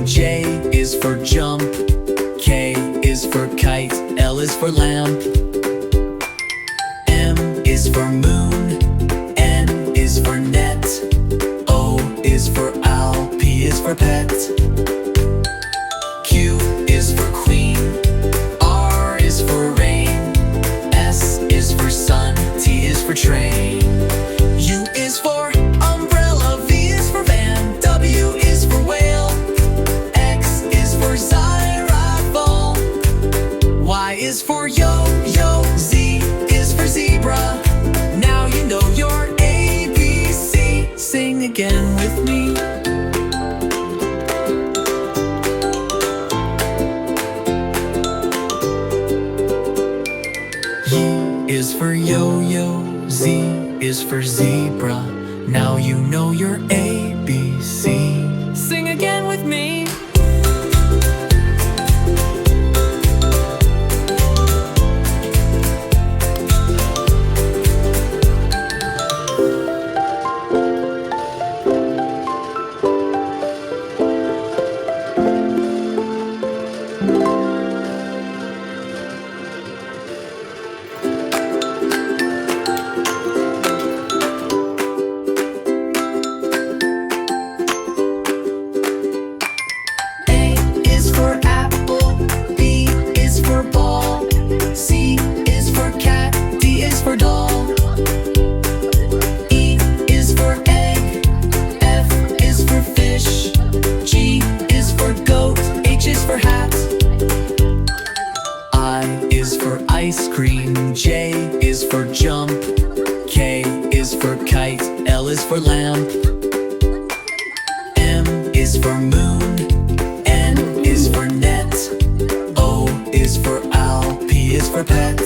cream. J is for jump. K is for kite. L is for lamp. M is for moon. N is for net. O is for owl. P is for pet. Q is for queen. R is for rain. S is for sun. T is for train. U is for umbrella. V is for van. W is for whale. X is for xylophone. Y is for yo-yo. Z is for zebra. Now you know your ABC. Sing again with me. Y is for yo-yo. Z is for zebra. Now you know your ABC. Sing again with me. Ice cream. J is for jump. K is for kite. L is for lamp. M is for moon. N is for net. O is for owl. P is for pet.